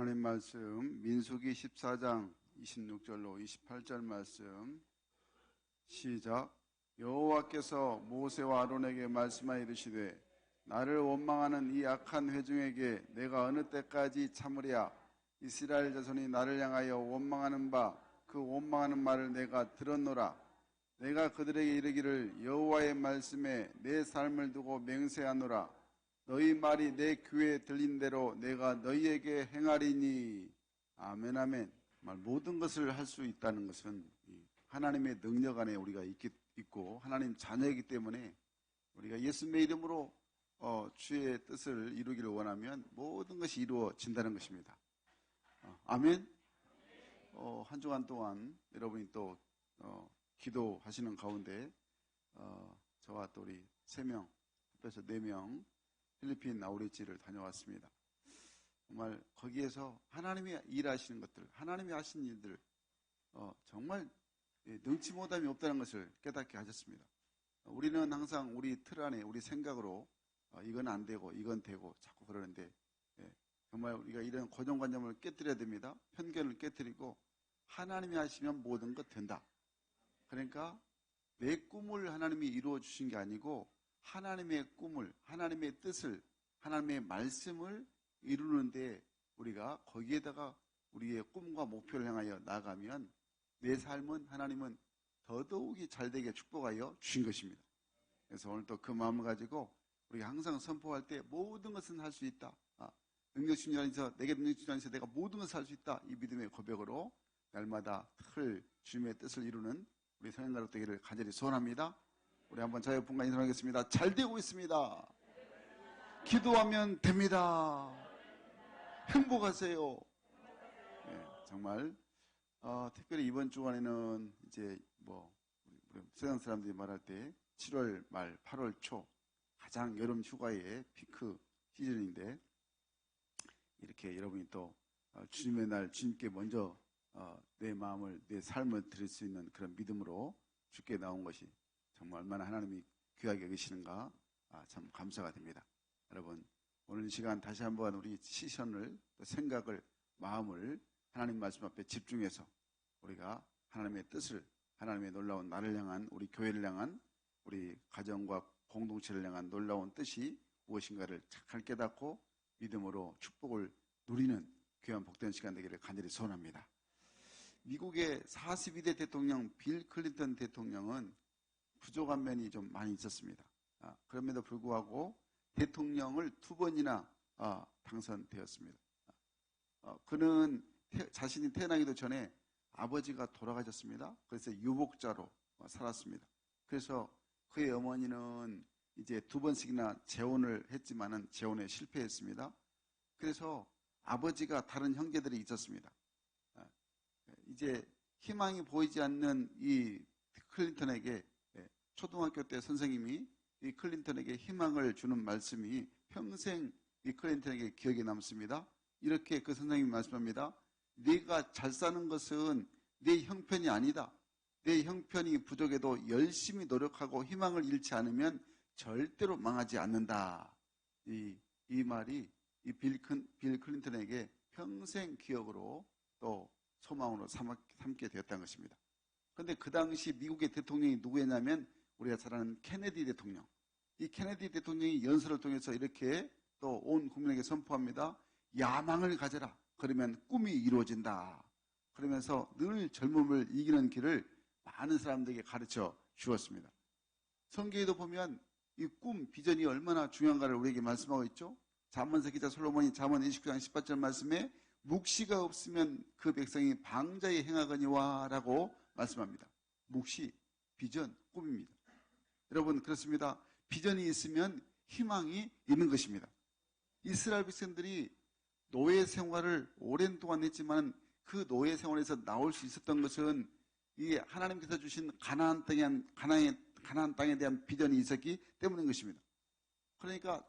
하나님 말씀 민수기 14장 26절로 28절 말씀 시작. 여호와께서 모세와 아론에게 말씀하여 이르시되 나를 원망하는 이 악한 회중에게 내가 어느 때까지 참으랴. 이스라엘 자손이 나를 향하여 원망하는 바 그 원망하는 말을 내가 들었노라. 내가 그들에게 이르기를 여호와의 말씀에 내 삶을 두고 맹세하노라. 너희 말이 내 귀에 들린 대로 내가 너희에게 행하리니. 아멘 아멘. 모든 것을 할 수 있다는 것은 하나님의 능력 안에 우리가 있고 하나님 자녀이기 때문에 우리가 예수님의 이름으로 주의 뜻을 이루기를 원하면 모든 것이 이루어진다는 것입니다. 아멘. 한 주간 동안 여러분이 또 기도하시는 가운데 저와 또 우리 3명, 합해서 4명 필리핀 아우리지를 다녀왔습니다. 정말 거기에서 하나님이 일하시는 것들, 하나님이 하신 일들 정말 능치 못함이 없다는 것을 깨닫게 하셨습니다. 우리는 항상 우리 틀 안에 우리 생각으로 이건 안 되고 이건 되고 자꾸 그러는데 정말 우리가 이런 고정관념을 깨뜨려야 됩니다. 편견을 깨뜨리고 하나님이 하시면 모든 것 된다. 그러니까 내 꿈을 하나님이 이루어 주신 게 아니고 하나님의 꿈을, 하나님의 뜻을, 하나님의 말씀을 이루는데 우리가 거기에다가 우리의 꿈과 목표를 향하여 나아가면 내 삶은 하나님은 더더욱이 잘되게 축복하여 주신 것입니다. 그래서 오늘 또 그 마음을 가지고 우리가 항상 선포할 때 모든 것은 할 수 있다. 능력 주신 자 안에서 내게 능력 주신 자 안에서 내가 모든 것을 할 수 있다. 이 믿음의 고백으로 날마다 주님의 뜻을 이루는 우리 성행가족 되기를 간절히 소원합니다. 우리 한번 자유분간 인사하겠습니다. 잘 되고 있습니다. 기도하면 됩니다. 행복하세요. 네, 정말 특별히 이번 주간에는 이제 우리 세상 사람들이 말할 때 7월 말 8월 초 가장 여름 휴가의 피크 시즌인데 이렇게 여러분이 또 주님의 날 주님께 먼저 내 마음을 내 삶을 드릴 수 있는 그런 믿음으로 주께 나온 것이 정말 얼마나 하나님이 귀하게 여기시는가 참 감사가 됩니다. 여러분 오늘 이 시간 다시 한번 우리 시선을 또 생각을 마음을 하나님 말씀 앞에 집중해서 우리가 하나님의 뜻을 하나님의 놀라운 나를 향한 우리 교회를 향한 우리 가정과 공동체를 향한 놀라운 뜻이 무엇인가를 잘 깨닫고 믿음으로 축복을 누리는 귀한 복된 시간 되기를 간절히 소원합니다. 미국의 42대 대통령 빌 클린턴 대통령은 부족한 면이 좀 많이 있었습니다. 그럼에도 불구하고 대통령을 2번이나 당선되었습니다. 그는 자신이 태어나기도 전에 아버지가 돌아가셨습니다. 그래서 유복자로 살았습니다. 그래서 그의 어머니는 이제 2번씩이나 재혼을 했지만은 재혼에 실패했습니다. 그래서 아버지가 다른 형제들이 있었습니다. 이제 희망이 보이지 않는 이 클린턴에게 초등학교 때 선생님이 이 클린턴에게 희망을 주는 말씀이 평생 이 클린턴에게 기억에 남습니다. 이렇게 그 선생님이 말씀합니다. 네가 잘 사는 것은 네 형편이 아니다. 내 형편이 부족해도 열심히 노력하고 희망을 잃지 않으면 절대로 망하지 않는다. 이 말이 이 빌 클린턴에게 평생 기억으로 또 소망으로 삼게 되었다는 것입니다. 그런데 그 당시 미국의 대통령이 누구였냐면 우리가 잘 아는 케네디 대통령. 이 케네디 대통령이 연설을 통해서 이렇게 또 온 국민에게 선포합니다. 야망을 가져라. 그러면 꿈이 이루어진다. 그러면서 늘 젊음을 이기는 길을 많은 사람들에게 가르쳐 주었습니다. 성경에도 보면 이 꿈, 비전이 얼마나 중요한가를 우리에게 말씀하고 있죠. 잠언서 기자 솔로몬이 잠언 29장 18절 말씀에 묵시가 없으면 그 백성이 방자에 행하거니와 라고 말씀합니다. 묵시, 비전, 꿈입니다. 여러분 그렇습니다. 비전이 있으면 희망이 있는 것입니다. 이스라엘 백성들이 노예 생활을 오랜 동안 했지만 그 노예 생활에서 나올 수 있었던 것은 이 하나님께서 주신 가나안 땅에 대한 비전이 있었기 때문인 것입니다. 그러니까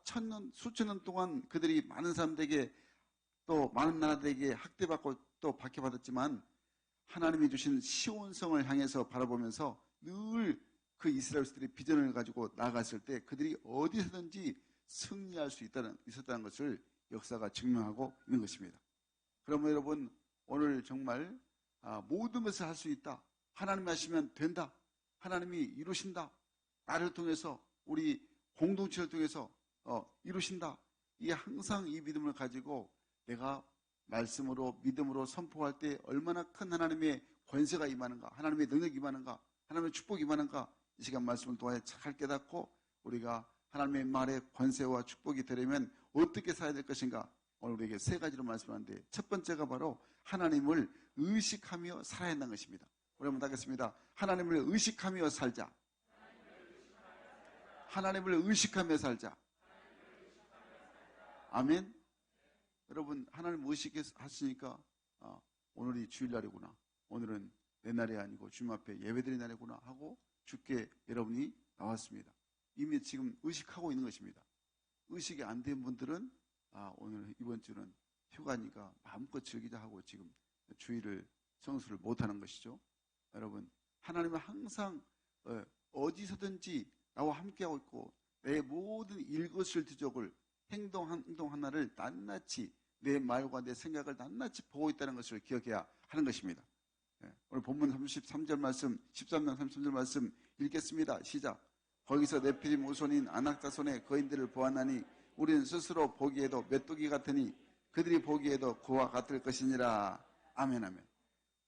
수천 년 동안 그들이 많은 사람들에게 또 많은 나라들에게 학대받고 또 박해받았지만 하나님이 주신 시온성을 향해서 바라보면서 늘 그 이스라엘 백성들이 비전을 가지고 나아갔을 때 그들이 어디서든지 승리할 수 있었다는 것을 역사가 증명하고 있는 것입니다. 그러면 여러분 오늘 정말 모든 것을 할 수 있다. 하나님이 하시면 된다. 하나님이 이루신다. 나를 통해서 우리 공동체를 통해서 이루신다. 이게 항상 이 믿음을 가지고 내가 말씀으로 믿음으로 선포할 때 얼마나 큰 하나님의 권세가 임하는가, 하나님의 능력이 임하는가, 하나님의 축복이 임하는가, 이 시간 말씀을 통해 잘 깨닫고 우리가 하나님의 말에 권세와 축복이 되려면 어떻게 살아야 될 것인가, 오늘 우리에게 세 가지로 말씀하는데 첫 번째가 바로 하나님을 의식하며 살아야 한다는 것입니다. 우리 한번 하겠습니다. 하나님을 의식하며 살자. 하나님을 의식하며 살자. 아멘. 여러분 하나님 의식하시니까 오늘이 주일날이구나, 오늘은 내 날이 아니고 주님 앞에 예배드린 날이구나 하고 주께 여러분이 나왔습니다. 이미 지금 의식하고 있는 것입니다. 의식이 안 된 분들은 오늘 이번 주는 휴가니까 마음껏 즐기자 하고 지금 주일을 성수를 못하는 것이죠. 여러분 하나님은 항상 어디서든지 나와 함께하고 있고 내 모든 일거수일투족을 행동 하나를 낱낱이 내 말과 내 생각을 낱낱이 보고 있다는 것을 기억해야 하는 것입니다. 오늘 본문 33절 말씀, 13장 33절 말씀 읽겠습니다. 시작. 거기서 네피림 후손인 아낙 자손의 거인들을 보았나니 우리는 스스로 보기에도 메뚜기 같으니 그들이 보기에도 그와 같을 것이니라. 아멘 아멘.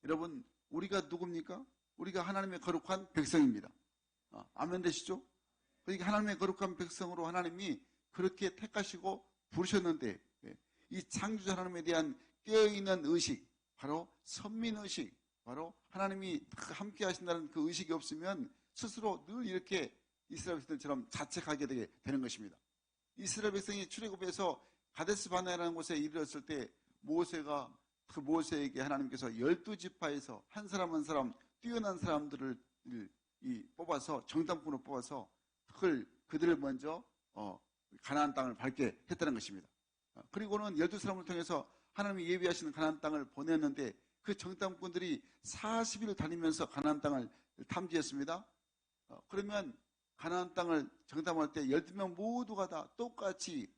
여러분 우리가 누굽니까? 우리가 하나님의 거룩한 백성입니다. 아멘 되시죠? 그러니까 하나님의 거룩한 백성으로 하나님이 그렇게 택하시고 부르셨는데 이 창조자 하나님에 대한 깨어있는 의식, 바로 선민의식, 바로 하나님이 함께 하신다는 그 의식이 없으면 스스로 늘 이렇게 이스라엘 백성들처럼 자책하게 되는 것입니다. 이스라엘 백성이 출애굽에서 가데스 바네아라는 곳에 이르렀을 때 모세가 그 모세에게 하나님께서 12지파에서 한 사람 한 사람 뛰어난 사람들을 뽑아서 정탐꾼으로 뽑아서 그들을 먼저 가나안 땅을 밟게 했다는 것입니다. 그리고는 12사람을 통해서 하나님이 예비하시는 가나안 땅을 보냈는데 그 정탐꾼들이 40일을 다니면서 가나안 땅을 탐지했습니다. 그러면 가나안 땅을 정탐할 때 12명 모두가 다 똑같이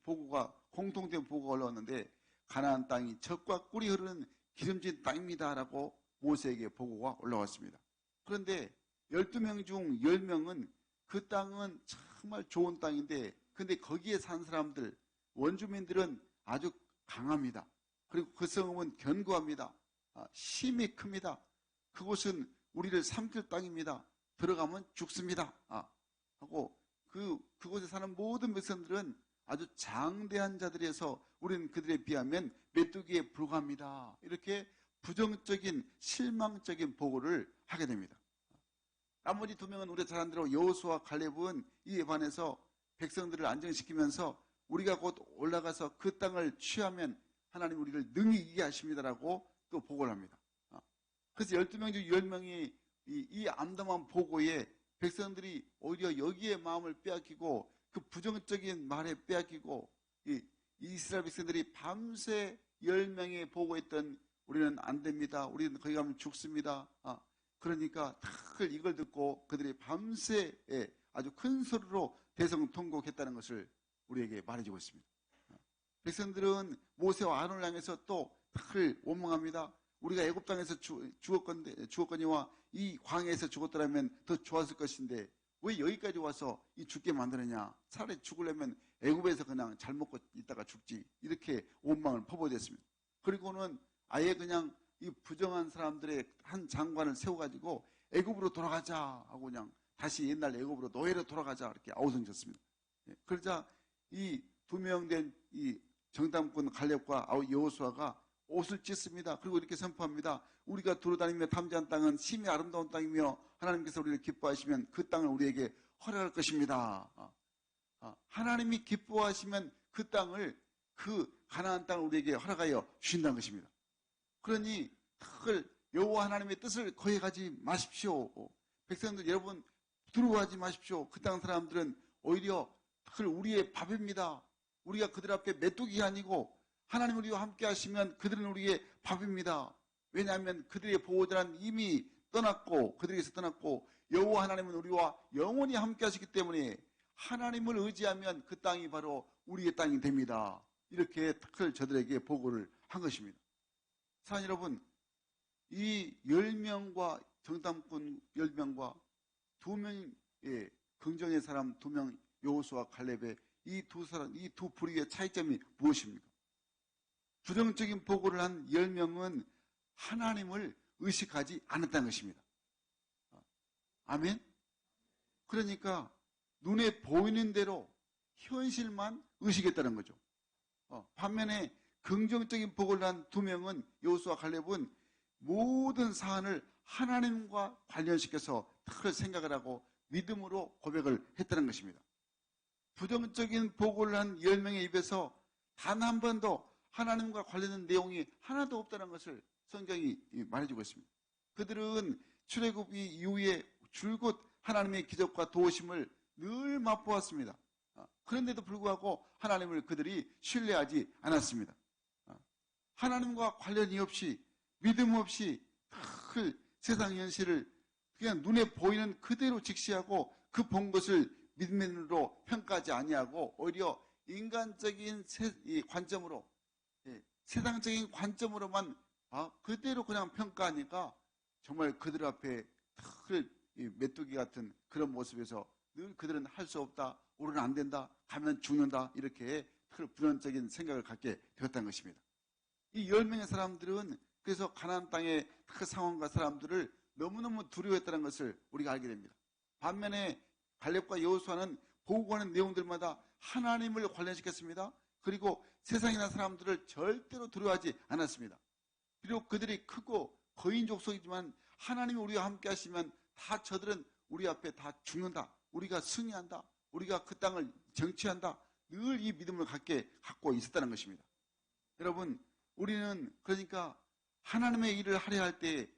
공통된 보고가 올라왔는데 가나안 땅이 젖과 꿀이 흐르는 기름진 땅입니다 라고 모세에게 보고가 올라왔습니다. 그런데 12명 중 10명은 그 땅은 정말 좋은 땅인데 근데 거기에 산 사람들, 원주민들은 아주 강합니다. 그리고 그 성읍은 견고합니다. 힘이 큽니다. 그곳은 우리를 삼킬 땅입니다. 들어가면 죽습니다. 하고 그곳에 사는 모든 백성들은 아주 장대한 자들에서 우리는 그들에 비하면 메뚜기에 불과합니다. 이렇게 부정적인 실망적인 보고를 하게 됩니다. 나머지 두 명은 우리가 잘 아는 대로 여호수아와 갈렙은 이에 반해서 백성들을 안정시키면서 우리가 곧 올라가서 그 땅을 취하면 하나님 우리를 능히 이기게 하십니다라고 또 보고를 합니다. 그래서 12명 중 10명이 이 암담한 보고에 백성들이 오히려 여기에 마음을 빼앗기고 그 부정적인 말에 빼앗기고 이스라엘 백성들이 밤새 10명이 보고했던 우리는 안 됩니다. 우리는 거기 가면 죽습니다. 그러니까 탁 이걸 듣고 그들이 밤새 아주 큰 소리로 대성통곡했다는 것을 우리에게 말해주고 있습니다. 백성들은 모세와 아론을 향해서 또 탁을 원망합니다. 우리가 애굽 땅에서 죽었거니와 이 광야에서 죽었더라면 더 좋았을 것인데 왜 여기까지 와서 죽게 만드느냐. 차라리 죽으려면 애굽에서 그냥 잘 먹고 있다가 죽지. 이렇게 원망을 퍼부어댔습니다. 그리고는 아예 그냥 이 부정한 사람들의 한 장관을 세워가지고 애굽으로 돌아가자 하고 그냥 다시 옛날 애굽으로 노예로 돌아가자 이렇게 아우성쳤습니다. 그러자 이 두 명 된 이 정탐꾼 갈렙과 여호수아가 옷을 찢습니다. 그리고 이렇게 선포합니다. 우리가 두루다니며 탐지한 땅은 심히 아름다운 땅이며 하나님께서 우리를 기뻐하시면 그 땅을 우리에게 허락할 것입니다. 하나님이 기뻐하시면 그 땅을 그 가나안 땅을 우리에게 허락하여 주신다는 것입니다. 그러니 여호와 하나님의 뜻을 거역하지 마십시오. 백성들 여러분 두려워하지 마십시오. 그 땅 사람들은 오히려 우리의 밥입니다. 우리가 그들 앞에 메뚜기가 아니고 하나님 우리와 함께 하시면 그들은 우리의 밥입니다. 왜냐하면 그들의 보호자는 이미 떠났고 그들에게서 떠났고 여호와 하나님은 우리와 영원히 함께 하시기 때문에 하나님을 의지하면 그 땅이 바로 우리의 땅이 됩니다. 이렇게 저들에게 보고를 한 것입니다. 사랑 여러분, 이 10명과 정탐꾼 10명과 2명의 긍정의 사람 2명 여호수아 갈렙의 이 두 사람, 이 두 부류의 차이점이 무엇입니까? 부정적인 보고를 한 10명은 하나님을 의식하지 않았다는 것입니다. 아멘? 그러니까 눈에 보이는 대로 현실만 의식했다는 거죠. 반면에 긍정적인 보고를 한 2명은 여호수아 갈렙은 모든 사안을 하나님과 관련시켜서 탁 생각을 하고 믿음으로 고백을 했다는 것입니다. 부정적인 보고를 한 10명의 입에서 단 한 번도 하나님과 관련된 내용이 하나도 없다는 것을 성경이 말해주고 있습니다. 그들은 출애굽 이후에 줄곧 하나님의 기적과 도우심을 늘 맛보았습니다. 그런데도 불구하고 하나님을 그들이 신뢰하지 않았습니다. 하나님과 관련이 없이 믿음 없이 세상 현실을 그냥 눈에 보이는 그대로 직시하고 그 본 것을 믿음으로 평가하지 아니하고 오히려 인간적인 관점으로 세상적인 관점으로만 그대로 그냥 평가하니까 정말 그들 앞에 메뚜기 같은 그런 모습에서 늘 그들은 할 수 없다, 우리는 안 된다, 가면 죽는다 이렇게 불안적인 생각을 갖게 되었다는 것입니다. 이 10명의 사람들은 그래서 가나안 땅의 그 상황과 사람들을 너무너무 두려워했다는 것을 우리가 알게 됩니다. 반면에 갈렙과 여호수아는 보고하는 내용들마다 하나님을 관련시켰습니다. 그리고 세상이나 사람들을 절대로 두려워하지 않았습니다. 비록 그들이 크고 거인 족속이지만 하나님이 우리와 함께 하시면 다 저들은 우리 앞에 다 죽는다. 우리가 승리한다. 우리가 그 땅을 정치한다. 늘 이 믿음을 갖고 있었다는 것입니다. 여러분, 우리는 그러니까 하나님의 일을 하려 할 때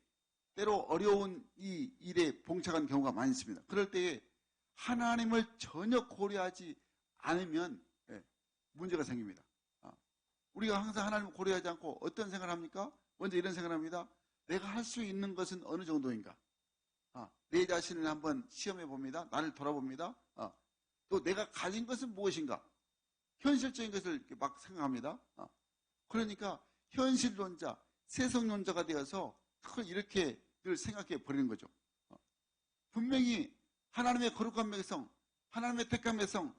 때로 어려운 이 일에 봉착한 경우가 많이 있습니다. 그럴 때에 하나님을 전혀 고려하지 않으면 문제가 생깁니다. 우리가 항상 하나님을 고려하지 않고 어떤 생각을 합니까? 먼저 이런 생각을 합니다. 내가 할 수 있는 것은 어느 정도인가? 내 자신을 한번 시험해 봅니다. 나를 돌아봅니다. 또 내가 가진 것은 무엇인가? 현실적인 것을 이렇게 막 생각합니다. 그러니까 현실론자, 세속론자가 되어서 이렇게 늘 생각해 버리는 거죠. 분명히 하나님의 거룩한 백성, 하나님의 택한 백성,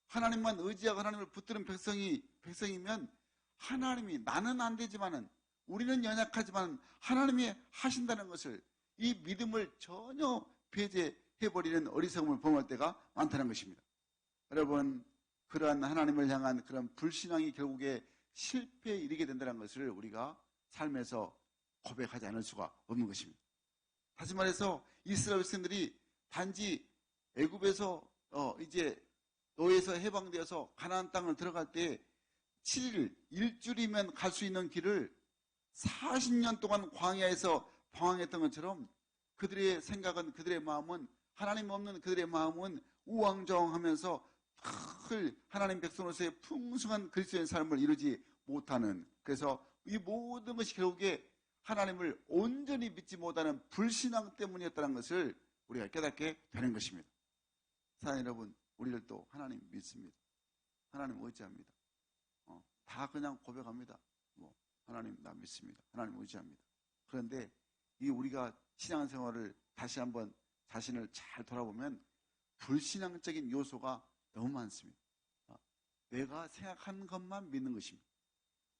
하나님만 의지하고 하나님을 붙드는 백성이면 하나님이 나는 안 되지만은 우리는 연약하지만 하나님이 하신다는 것을 이 믿음을 전혀 배제해버리는 어리석음을 범할 때가 많다는 것입니다. 여러분, 그러한 하나님을 향한 그런 불신앙이 결국에 실패에 이르게 된다는 것을 우리가 삶에서 고백하지 않을 수가 없는 것입니다. 다시 말해서 이스라엘 백성들이 단지 애굽에서 이제 노예에서 해방되어서 가나안 땅을 들어갈 때 7일, 일주일이면 갈 수 있는 길을 40년 동안 광야에서 방황했던 것처럼 그들의 생각은, 그들의 마음은, 하나님 없는 그들의 마음은 우왕좌왕하면서 하나님 백성으로서의 풍성한 그리스도의 삶을 이루지 못하는, 그래서 이 모든 것이 결국에 하나님을 온전히 믿지 못하는 불신앙 때문이었다는 것을 우리가 깨닫게 되는 것입니다. 사랑하는 여러분, 우리들도 하나님 믿습니다. 하나님 의지합니다. 다 그냥 고백합니다. 하나님 나 믿습니다. 하나님 의지합니다. 그런데 이 우리가 신앙생활을 다시 한번 자신을 잘 돌아보면 불신앙적인 요소가 너무 많습니다. 내가 생각하는 것만 믿는 것입니다.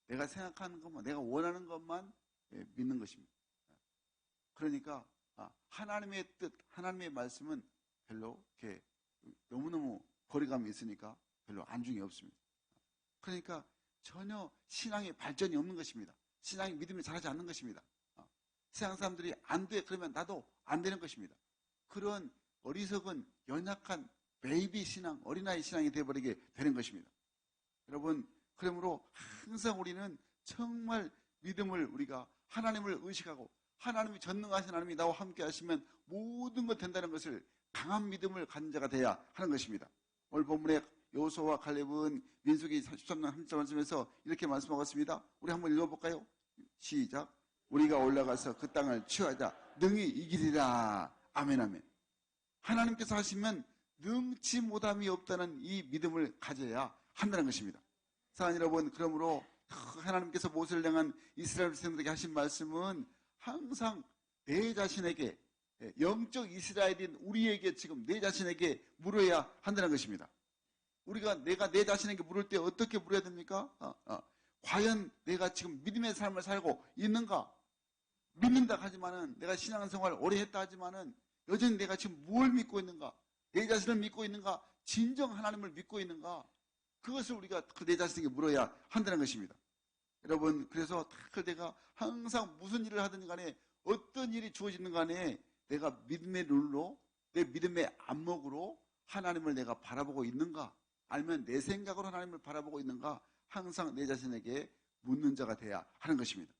내가 생각하는 것만, 내가 원하는 것만 믿는 것입니다. 그러니까 하나님의 뜻, 하나님의 말씀은 별로 이렇게 너무너무 거리감이 있으니까 별로 안중이 없습니다. 그러니까 전혀 신앙의 발전이 없는 것입니다. 신앙의 믿음이 자라지 않는 것입니다. 세상 사람들이 안 돼, 그러면 나도 안 되는 것입니다. 그런 어리석은 연약한 베이비 신앙, 어린아이 신앙이 되어버리게 되는 것입니다. 여러분, 그러므로 항상 우리는 정말 믿음을 우리가 하나님을 의식하고 하나님이 전능하신 하나님이 나와 함께 하시면 모든 것 된다는 것을 강한 믿음을 가진 자가 돼야 하는 것입니다. 오늘 본문에 여호수아와 갈렙은 민수기 43장 3절 말씀에서 이렇게 말씀하고 있습니다. 우리 한번 읽어볼까요? 시작. 우리가 올라가서 그 땅을 취하자 능히 이기리라. 아멘 아멘. 하나님께서 하시면 능치 못함이 없다는 이 믿음을 가져야 한다는 것입니다. 사랑하는 여러분, 그러므로 하나님께서 모세를 향한 이스라엘 백성들에게 하신 말씀은 항상 내 자신에게, 영적 이스라엘인 우리에게 지금 내 자신에게 물어야 한다는 것입니다. 내가 내 자신에게 물을 때 어떻게 물어야 됩니까? 과연 내가 지금 믿음의 삶을 살고 있는가? 믿는다 하지만은, 내가 신앙생활 오래 했다 하지만은 여전히 내가 지금 뭘 믿고 있는가? 내 자신을 믿고 있는가? 진정 하나님을 믿고 있는가? 그것을 우리가 내 자신에게 물어야 한다는 것입니다. 여러분, 그래서 내가 항상 무슨 일을 하든 간에, 어떤 일이 주어지는 간에 내가 믿음의 룰로, 내 믿음의 안목으로 하나님을 내가 바라보고 있는가? 아니면 내 생각으로 하나님을 바라보고 있는가? 항상 내 자신에게 묻는 자가 돼야 하는 것입니다.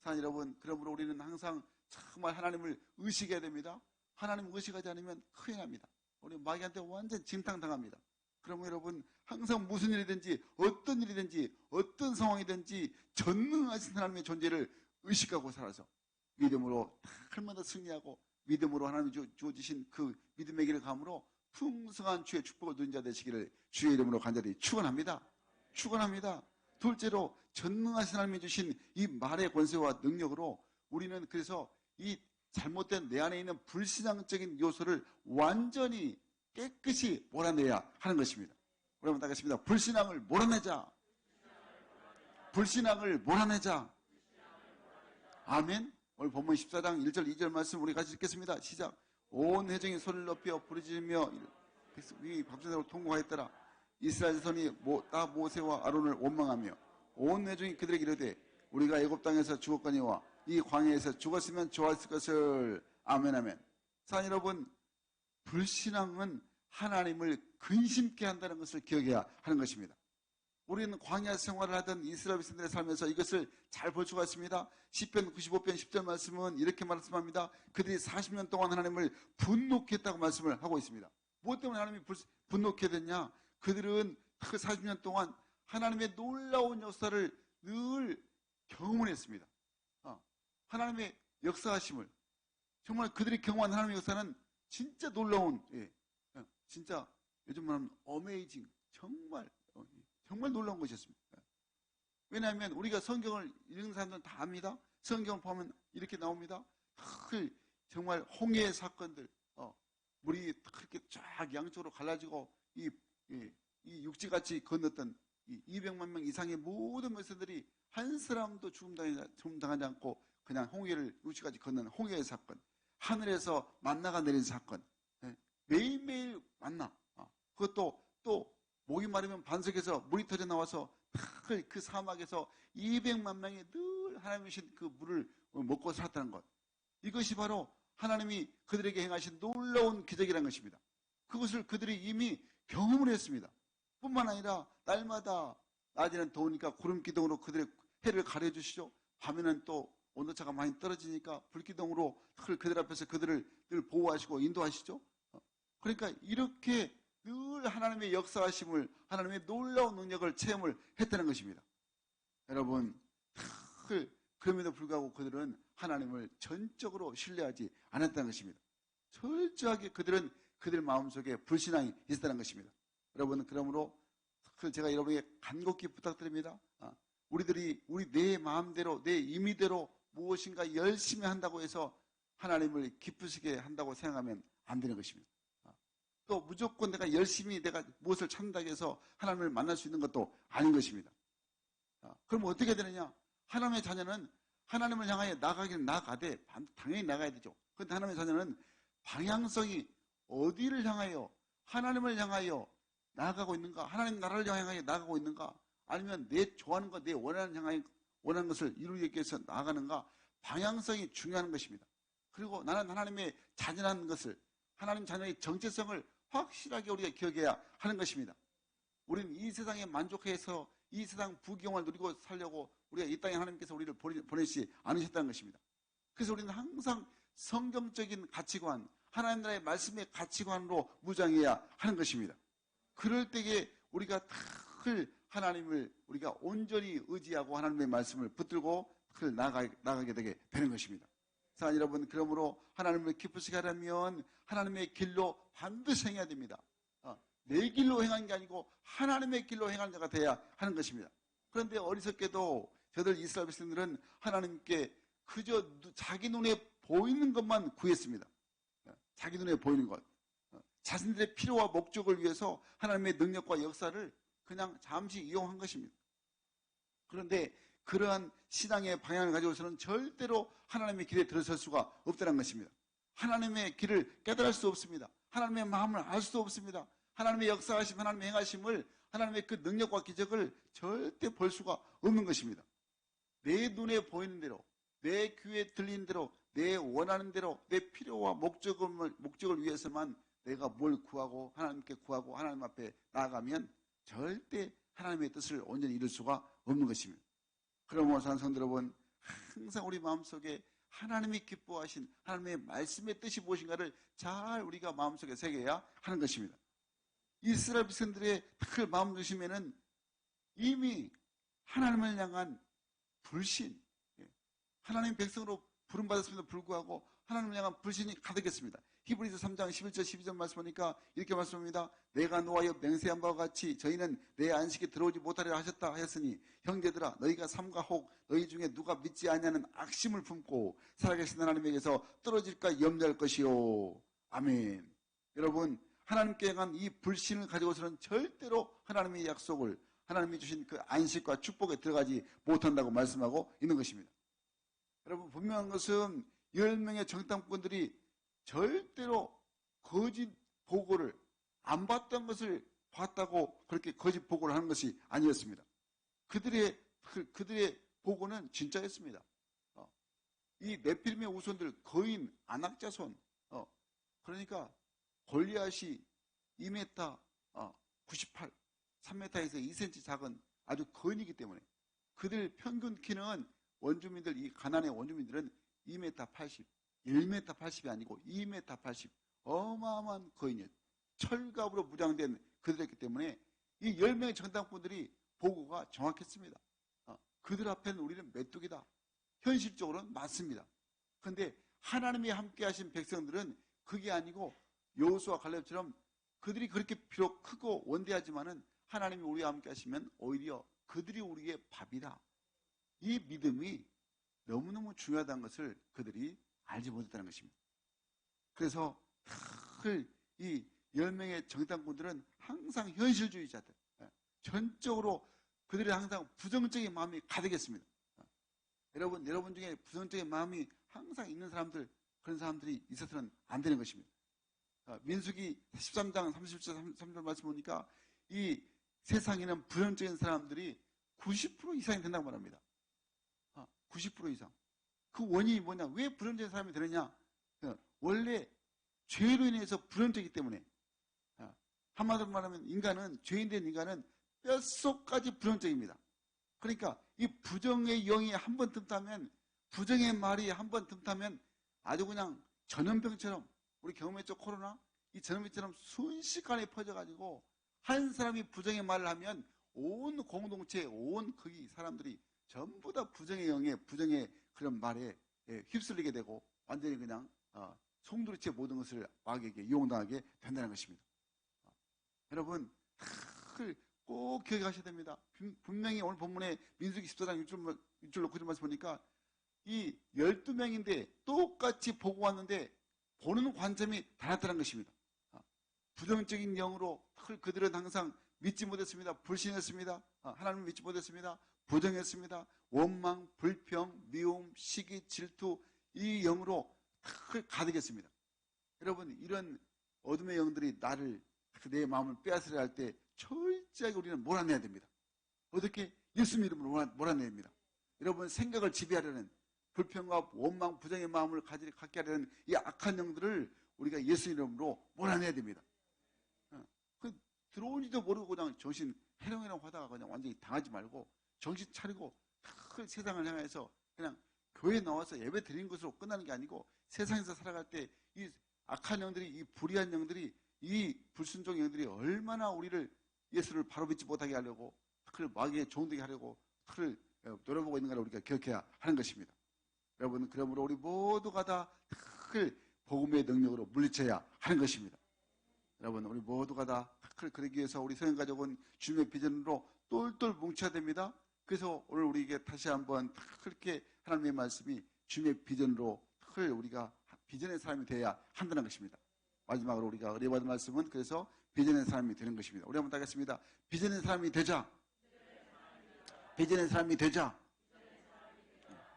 사랑하는 여러분, 그러므로 우리는 항상 정말 하나님을 의식해야 됩니다. 하나님을 의식하지 않으면 큰일 납니다. 우리 마귀한테 완전 진탕당합니다. 그러면 여러분, 항상 무슨 일이든지, 어떤 일이든지, 어떤 상황이든지 전능하신 하나님의 존재를 의식하고 살아서 믿음으로 날마다 승리하고, 믿음으로 하나님이 주어주신 그 믿음의 길을 감으로 풍성한 주의 축복을 누린 자 되시기를 주의 이름으로 간절히 축원합니다. 축원합니다. 둘째로, 전능하신 하나님이 주신 이 말의 권세와 능력으로 우리는 그래서 이 잘못된 내 안에 있는 불신앙적인 요소를 완전히 깨끗이 몰아내야 하는 것입니다. 우리 한번 따겠습니다. 불신앙을 몰아내자. 불신앙을 몰아내자. 아멘. 오늘 본문 14장 1절 2절 말씀 우리 같이 읽겠습니다. 시작. 온 회중이 소리를 높여 부르짖으며 이 밥상으로 통곡하였더라. 이스라엘 자손이 다 모세와 아론을 원망하며 온 회중이 그들에게 이르되 우리가 애굽 땅에서 죽었거니와 이 광야에서 죽었으면 좋았을 것을. 아멘 아멘. 사랑하는 여러분, 불신앙은 하나님을 근심케 한다는 것을 기억해야 하는 것입니다. 우리는 광야 생활을 하던 이스라엘 백성들의 삶에서 이것을 잘 볼 수가 있습니다. 시편 95편 10절 말씀은 이렇게 말씀합니다. 그들이 40년 동안 하나님을 분노케 했다고 말씀을 하고 있습니다. 무엇 때문에 하나님이 분노케 됐냐? 그들은 그 40년 동안 하나님의 놀라운 역사를 늘 경험을 했습니다. 하나님의 역사하심을, 정말 그들이 경험한 하나님의 역사는 진짜 놀라운, 진짜 요즘 말하면 어메이징, 정말 놀라운 것이었습니다. 왜냐하면 우리가 성경을 읽는 사람들은 다 압니다. 성경을 보면 이렇게 나옵니다. 정말 홍해의 사건들, 물이 그렇게 쫙 양쪽으로 갈라지고 이 육지같이 건넜던 200만 명 이상의 모든 백성들이 한 사람도 죽음당하지 않고 그냥 홍해를 육지까지 건넌 홍해의 사건, 하늘에서 만나가 내린 사건, 매일매일 만나, 그것도 또 목이 마르면 반석에서 물이 터져 나와서 그 사막에서 200만 명이 늘 하나님이 주신 그 물을 먹고 살았다는 것, 이것이 바로 하나님이 그들에게 행하신 놀라운 기적이라는 것입니다. 그것을 그들이 이미 경험을 했습니다. 뿐만 아니라 날마다 낮에는 더우니까 구름기둥으로 그들의 해를 가려주시죠. 밤에는 또 온도차가 많이 떨어지니까 불기둥으로 그들 앞에서 그들을 늘 보호하시고 인도하시죠. 그러니까 이렇게 늘 하나님의 역사하심을, 하나님의 놀라운 능력을 체험을 했다는 것입니다. 여러분, 그럼에도 불구하고 그들은 하나님을 전적으로 신뢰하지 않았다는 것입니다. 철저하게 그들은 그들 마음속에 불신앙이 있었다는 것입니다. 여러분, 그러므로 제가 여러분에게 간곡히 부탁드립니다. 우리 내 마음대로, 내 임의대로 무엇인가 열심히 한다고 해서 하나님을 기쁘시게 한다고 생각하면 안 되는 것입니다. 또 무조건 내가 열심히 내가 무엇을 찾는다고 해서 하나님을 만날 수 있는 것도 아닌 것입니다. 그럼 어떻게 되느냐? 하나님의 자녀는 하나님을 향하여 나가긴 나가되 당연히 나가야 되죠. 그런데 하나님의 자녀는 방향성이 어디를 향하여, 하나님을 향하여 나아가고 있는가? 하나님 나라를 향하여 나아가고 있는가? 아니면 내 좋아하는 것, 내 원하는 것을 이루기 위해서 나아가는가? 방향성이 중요한 것입니다. 그리고 나는 하나님의 자녀라는 것을, 하나님 자녀의 정체성을 확실하게 우리가 기억해야 하는 것입니다. 우리는 이 세상에 만족해서 이 세상 부귀영화를 누리고 살려고 우리가 이 땅에 하나님께서 우리를 보내시지 않으셨다는 것입니다. 그래서 우리는 항상 성경적인 가치관, 하나님 나라의 말씀의 가치관으로 무장해야 하는 것입니다. 그럴 때에 우리가 하나님을 우리가 온전히 의지하고 하나님의 말씀을 붙들고 나가게 되게 되는 것입니다. 자, 여러분, 그러므로 하나님을 기쁘시게 하려면 하나님의 길로 반드시 행해야 됩니다. 내 길로 행하는 게 아니고 하나님의 길로 행하는 자가 돼야 하는 것입니다. 그런데 어리석게도 저들 이스라엘 백성들은 하나님께 그저 자기 눈에 보이는 것만 구했습니다. 자기 눈에 보이는 것. 자신들의 필요와 목적을 위해서 하나님의 능력과 역사를 그냥 잠시 이용한 것입니다. 그런데 그러한 신앙의 방향을 가지고서는 절대로 하나님의 길에 들어설 수가 없다는 것입니다. 하나님의 길을 깨달을 수 없습니다. 하나님의 마음을 알 수 없습니다. 하나님의 역사하심, 하나님의 행하심을, 하나님의 그 능력과 기적을 절대 볼 수가 없는 것입니다. 내 눈에 보이는 대로, 내 귀에 들리는 대로, 내 원하는 대로, 내 필요와 목적을 위해서만 내가 뭘 구하고 하나님께 구하고 하나님 앞에 나아가면 절대 하나님의 뜻을 온전히 이룰 수가 없는 것입니다. 그러므로 성도 여러분, 항상 우리 마음속에 하나님이 기뻐하신 하나님의 말씀의 뜻이 무엇인가를 잘 우리가 마음속에 새겨야 하는 것입니다. 이스라엘 백성들의 그 마음 중심에는 이미 하나님을 향한 불신, 하나님 백성으로 부름받았음에도 불구하고 하나님을 향한 불신이 가득했습니다. 히브리서 3장 11절 12절 말씀 보니까 이렇게 말씀합니다. 내가 노하여 맹세한 바와 같이 저희는 내 안식에 들어오지 못하리라 하셨다 하였으니 형제들아 너희가 삼가 혹 너희 중에 누가 믿지 아니하는 악심을 품고 살아계신 하나님에게서 떨어질까 염려할 것이요. 아멘. 여러분, 하나님께 향한 이 불신을 가지고서는 절대로 하나님의 약속을, 하나님이 주신 그 안식과 축복에 들어가지 못한다고 말씀하고 있는 것입니다. 여러분, 분명한 것은 10명의 정탐꾼들이 절대로 거짓 보고를 안 봤던 것을 봤다고 그렇게 거짓 보고를 하는 것이 아니었습니다. 그들의 보고는 진짜였습니다. 이 네피림의 후손들, 거인, 안악자손, 그러니까 골리앗이 2m 98, 3m에서 2cm 작은 아주 거인이기 때문에 그들 평균 키는 원주민들, 이 가나안의 원주민들은 2m 80, 1m 80이 아니고 2m 80, 어마어마한 거인이었죠. 철갑으로 무장된 그들이었기 때문에 이 10명의 정탐꾼들이 보고가 정확했습니다. 그들 앞에는 우리는 메뚜기다. 현실적으로는 맞습니다. 그런데 하나님이 함께 하신 백성들은 그게 아니고 여호수아 갈렙처럼 그들이 그렇게 비록 크고 원대하지만은 하나님이 우리와 함께 하시면 오히려 그들이 우리의 밥이다. 이 믿음이 너무너무 중요하다는 것을 그들이 알지 못했다는 것입니다. 그래서 이 10명의 정탐꾼들은 항상 현실주의자들, 전적으로 그들이 항상 부정적인 마음이 가득했습니다. 여러분 중에 부정적인 마음이 항상 있는 사람들, 그런 사람들이 있어서는 안 되는 것입니다. 민수기 13장 30절 3절 말씀 보니까 이 세상에는 부정적인 사람들이 90% 이상이 된다고 말합니다. 90% 이상. 그 원인이 뭐냐? 왜 불안정한 사람이 되느냐? 원래 죄로 인해서 불안정이기 때문에. 한마디로 말하면 죄인된 인간은 뼛속까지 불안정입니다. 그러니까 이 부정의 영이 한 번 틈타면, 부정의 말이 한 번 틈타면 아주 그냥 전염병처럼, 우리 경험했죠? 코로나? 이 전염병처럼 순식간에 퍼져가지고 한 사람이 부정의 말을 하면 온 공동체, 온 거기 사람들이 전부 다 부정의 영에, 부정의 그런 말에 휩쓸리게 되고 완전히 그냥 송두리째 모든 것을 악에게 이용당하게 된다는 것입니다. 여러분, 꼭 기억하셔야 됩니다. 분명히 오늘 본문에 민수기 14장 6절로 9절 말씀 보니까 이 12명인데 똑같이 보고 왔는데 보는 관점이 달랐다는 것입니다. 부정적인 영으로 그들은 항상 믿지 못했습니다. 불신했습니다. 하나님을 믿지 못했습니다. 부정했습니다. 원망, 불평, 미움, 시기, 질투, 이 영으로 가득했습니다. 여러분, 이런 어둠의 영들이 내 마음을 빼앗으려 할 때 철저하게 우리는 몰아내야 됩니다. 어떻게? 예수 이름으로 몰아내야 됩니다. 여러분, 생각을 지배하려는 불평과 원망, 부정의 마음을 갖게 하려는 이 악한 영들을 우리가 예수 이름으로 몰아내야 됩니다. 들어오지도 모르고 그냥 정신 해롱해롱 하다가 그냥 완전히 당하지 말고 정신 차리고 세상을 향해서 그냥 교회에 나와서 예배 드리는 것으로 끝나는 게 아니고 세상에서 살아갈 때 이 악한 영들이, 이 불의한 영들이, 이 불순종 영들이 얼마나 우리를 예수를 바로 믿지 못하게 하려고 그를 마귀에 종되게 하려고 그를 노려보고 있는가를 우리가 기억해야 하는 것입니다. 여러분, 그러므로 우리 모두가 다 복음의 능력으로 물리쳐야 하는 것입니다. 여러분, 우리 모두가 다 그러기 위해서 우리 성인가족은 주님의 비전으로 똘똘 뭉쳐야 됩니다. 그래서 오늘 우리에게 다시 한번 그렇게 하나님의 말씀이 주님의 비전으로 우리가 비전의 사람이 되어야 한다는 것입니다. 마지막으로 우리가 의뢰받은 말씀은 그래서 비전의 사람이 되는 것입니다. 우리 한번 따겠습니다. 비전의 사람이 되자. 비전의 사람이 되자.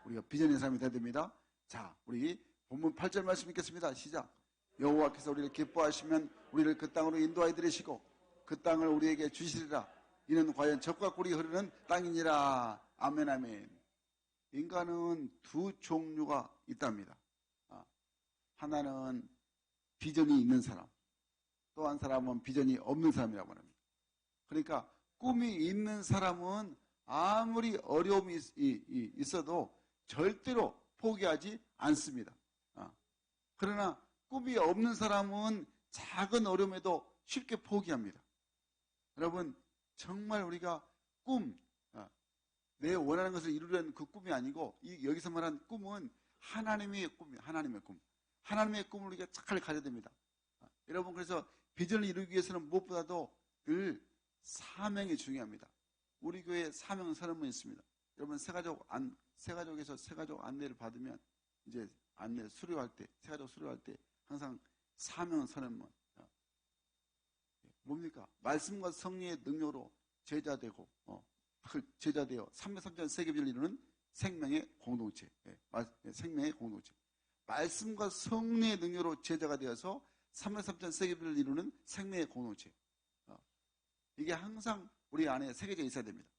우리가 비전의 사람이 되어야 됩니다. 자, 우리 본문 8절 말씀 읽겠습니다. 시작. 여호와께서 우리를 기뻐하시면 우리를 그 땅으로 인도하여 들이시고 그 땅을 우리에게 주시리라. 이는 과연 젖과 꿀이 흐르는 땅이니라. 아멘 아멘. 인간은 두 종류가 있답니다. 하나는 비전이 있는 사람, 또 한 사람은 비전이 없는 사람이라고 합니다. 그러니까 꿈이 있는 사람은 아무리 어려움이 있어도 절대로 포기하지 않습니다. 그러나 꿈이 없는 사람은 작은 어려움에도 쉽게 포기합니다. 여러분, 정말 우리가 내 원하는 것을 이루려는 그 꿈이 아니고 여기서 말한 꿈은 하나님의 꿈이에요. 하나님의 꿈. 하나님의 꿈을 우리가 잘 가져야 됩니다. 여러분, 그래서 비전을 이루기 위해서는 무엇보다도 늘 사명이 중요합니다. 우리 교회에 사명 선언문이 있습니다. 여러분, 새가족에서 새가족 안내를 받으면 이제 안내 수료할 때, 새가족 수료할 때 항상 사명 선언문. 뭡니까? 말씀과 성령의 능력으로 제자되고, 제자되어 300~300 세계비전을 이루는 생명의 공동체. 생명의 공동체. 말씀과 성령의 능력으로 제자가 되어서 300~300 세계비전을 이루는 생명의 공동체. 이게 항상 우리 안에 새겨져 있어야 됩니다.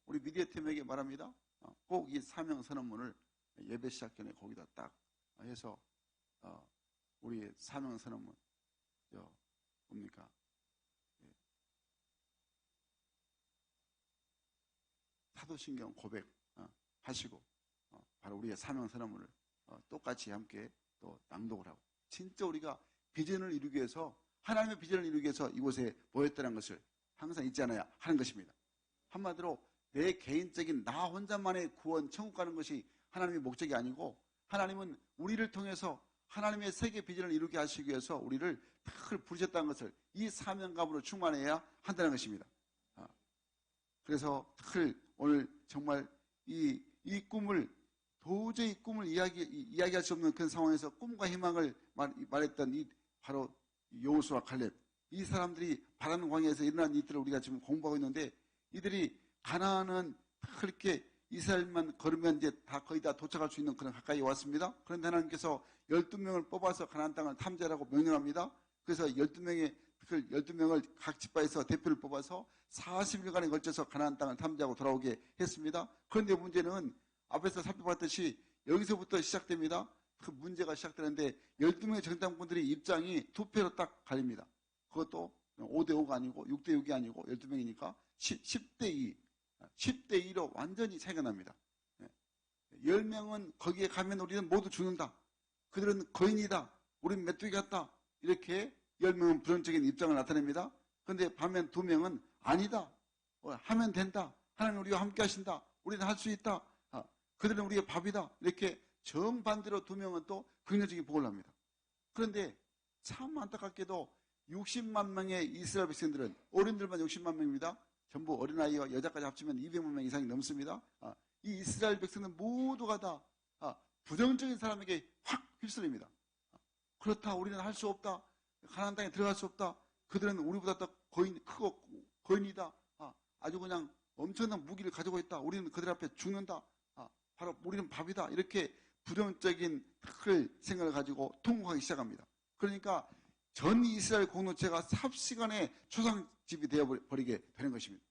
우리 미디어 팀에게 말합니다. 꼭 이 사명 선언문을 예배 시작 전에 거기다 딱 해서 우리의 사명 선언문 뭡니까? 사도신경 고백 하시고 바로 우리의 사명 선언문을 똑같이 함께 또 낭독을 하고, 진짜 우리가 비전을 이루기 위해서, 하나님의 비전을 이루기 위해서 이곳에 모였다는 것을 항상 잊지 않아야 하는 것입니다. 한마디로 내 개인적인 나 혼자만의 구원, 천국 가는 것이 하나님의 목적이 아니고, 하나님은 우리를 통해서 하나님의 세계 비전을 이루게 하시기 위해서 우리를 부르셨다는 것을 이 사명감으로 충만해야 한다는 것입니다. 그래서 오늘 정말 이 꿈을, 도저히 꿈을 이야기할 수 없는 그런 상황에서 꿈과 희망을 말했던 바로 여호수아 칼렙, 이 사람들이 바람 광야에서 일어난 이들을 우리가 지금 공부하고 있는데, 이들이 가나안은 그렇게 이스라엘만 걸으면 이제 거의 다 도착할 수 있는 그런 가까이 왔습니다. 그런데 하나님께서 12명을 뽑아서 가나안 땅을 탐지하라고 명령합니다. 그래서 12명을 각 지파에서 대표를 뽑아서 40일간에 걸쳐서 가나안 땅을 탐지하고 돌아오게 했습니다. 그런데 문제는 앞에서 살펴봤듯이 여기서부터 시작됩니다. 그 문제가 시작되는데 12명의 정당군들의 입장이 두 표로 딱 갈립니다. 그것도 5대5가 아니고 6대6이 아니고 12명이니까 10대2, 10대2로 완전히 차이가 납니다. 10명은 거기에 가면 우리는 모두 죽는다. 그들은 거인이다. 우리는 메뚜기 같다. 이렇게 10명은 부정적인 입장을 나타냅니다. 그런데 반면 2명은 아니다. 하면 된다. 하나님 우리와 함께 하신다. 우리는 할 수 있다. 그들은 우리의 밥이다. 이렇게 정반대로 2명은 또 긍정적인 복을 합니다. 그런데 참 안타깝게도 60만 명의 이스라엘 백성들은, 어린들만 60만 명입니다. 전부 어린아이와 여자까지 합치면 200만 명 이상이 넘습니다. 이 이스라엘 백성들 모두가 다 부정적인 사람에게 확 휩쓸립니다. 그렇다. 우리는 할 수 없다. 가나안 땅에 들어갈 수 없다. 그들은 우리보다 더 크고 거인이다. 아주 그냥 엄청난 무기를 가지고 있다. 우리는 그들 앞에 죽는다. 바로 우리는 밥이다. 이렇게 부정적인 생각을 가지고 통곡하기 시작합니다. 그러니까 전 이스라엘 공동체가 삽시간에 초상집이 되어버리게 되는 것입니다.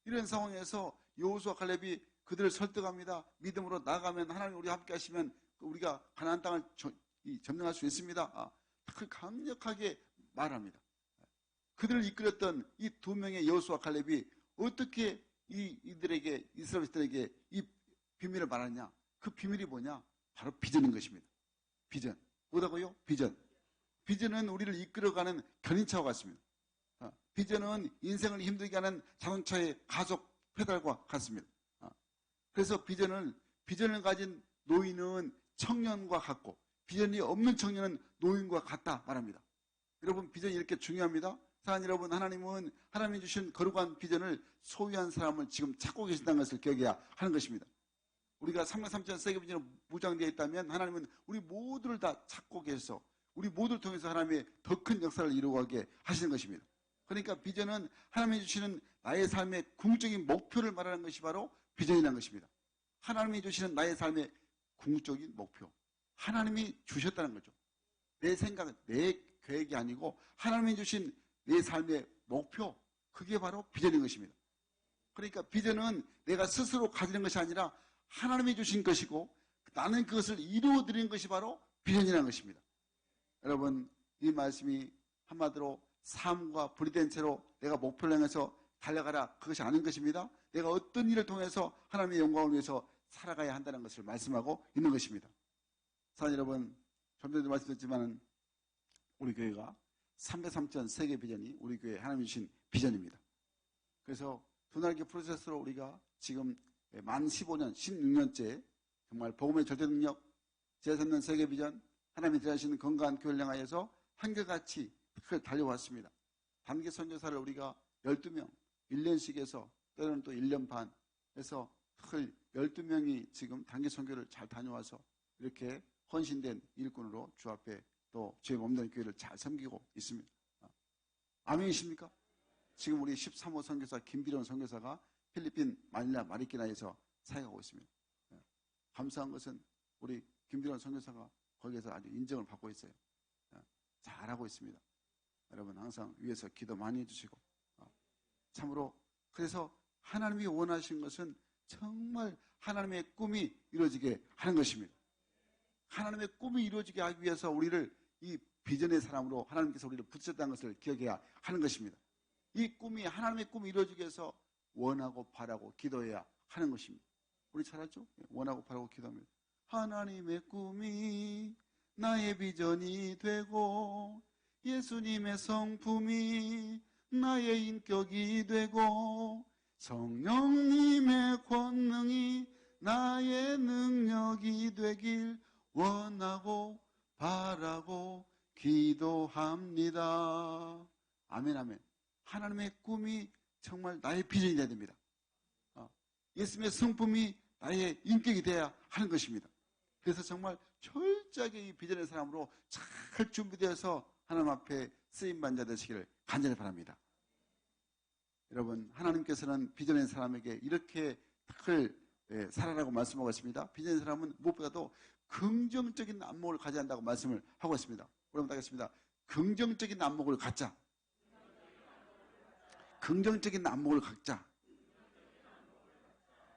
이런 상황에서 여호수아 칼렙이 그들을 설득합니다. 믿음으로 나가면 하나님 우리와 함께 하시면 우리가 가나안 땅을 점령할 수 있습니다. 강력하게 말합니다. 그들을 이끌었던 이 2명의 여호수아 칼렙이 어떻게 이들에게, 이스라엘들에게 이 비밀을 말하냐? 그 비밀이 뭐냐? 바로 비전인 것입니다. 비전. 뭐라고요? 비전. 비전은 우리를 이끌어가는 견인차와 같습니다. 비전은 인생을 힘들게 하는 자동차의 가속 페달과 같습니다. 그래서 비전을 가진 노인은 청년과 같고, 비전이 없는 청년은 노인과 같다 말합니다. 여러분, 비전이 이렇게 중요합니다. 사랑하는 여러분, 하나님은 하나님이 주신 거룩한 비전을 소유한 사람을 지금 찾고 계신다는 것을 기억해야 하는 것입니다. 우리가 3만3천 세계 비전으로 무장되어 있다면 하나님은 우리 모두를 다 찾고 계셔서 우리 모두를 통해서 하나님의 더 큰 역사를 이루어가게 하시는 것입니다. 그러니까 비전은 하나님이 주시는 나의 삶의 궁극적인 목표를 말하는 것이 바로 비전이라는 것입니다. 하나님이 주시는 나의 삶의 궁극적인 목표, 하나님이 주셨다는 거죠. 내 생각, 내 계획이 아니고 하나님이 주신 내 삶의 목표, 그게 바로 비전인 것입니다. 그러니까 비전은 내가 스스로 가지는 것이 아니라 하나님이 주신 것이고 나는 그것을 이루어드리는 것이 바로 비전이라는 것입니다. 여러분, 이 말씀이 한마디로 삶과 분리된 채로 내가 목표를 향해서 달려가라, 그것이 아닌 것입니다. 내가 어떤 일을 통해서 하나님의 영광을 위해서 살아가야 한다는 것을 말씀하고 있는 것입니다. 사랑하는 여러분, 좀 전에도 말씀드렸지만 우리 교회가 303전 세계 비전이 우리 교회 하나님이 주신 비전입니다. 그래서 두날개 프로세스로 우리가 지금 만 15년, 16년째 정말 복음의 절대 능력, 제3년 세계 비전, 하나님이 대하시는 건강한 교회를 향하여서 한결같이 달려왔습니다. 단기 선교사를 우리가 12명, 1년씩 해서 때로는 또 1년 반 해서 12명이 지금 단기 선교를 잘 다녀와서 이렇게 헌신된 일꾼으로 주 앞에 또 주의 몸된 교회를 잘 섬기고 있습니다. 아멘이십니까? 지금 우리 13호 선교사 김비론 선교사가 필리핀 마닐라 마리끼나에서 사역하고 있습니다. 감사한 것은 우리 김비론 선교사가 거기에서 아주 인정을 받고 있어요. 잘하고 있습니다. 여러분 항상 위에서 기도 많이 해주시고 참으로 그래서 하나님이 원하신 것은 정말 하나님의 꿈이 이루어지게 하는 것입니다. 하나님의 꿈이 이루어지게 하기 위해서 우리를 이 비전의 사람으로 하나님께서 우리를 붙였다는 것을 기억해야 하는 것입니다. 이 꿈이 하나님의 꿈이 이루어지기 위해서 원하고 바라고 기도해야 하는 것입니다. 우리 잘 알죠? 원하고 바라고 기도합니다. 하나님의 꿈이 나의 비전이 되고 예수님의 성품이 나의 인격이 되고 성령님의 권능이 나의 능력이 되길 원하고 바라고 기도합니다. 아멘 아멘. 하나님의 꿈이 정말 나의 비전이 되어야 됩니다. 예수님의 성품이 나의 인격이 되어야 하는 것입니다. 그래서 정말 철저하게 이 비전의 사람으로 잘 준비되어서 하나님 앞에 쓰임받는 자 되시기를 간절히 바랍니다. 여러분, 하나님께서는 비전의 사람에게 이렇게 살아라고 말씀하고 있습니다. 비전의 사람은 무엇보다도 긍정적인 안목을 가져야 한다고 말씀을 하고 있습니다. 여러분 따겠습니다. 긍정적인 안목을 갖자. 긍정적인 안목을 갖자.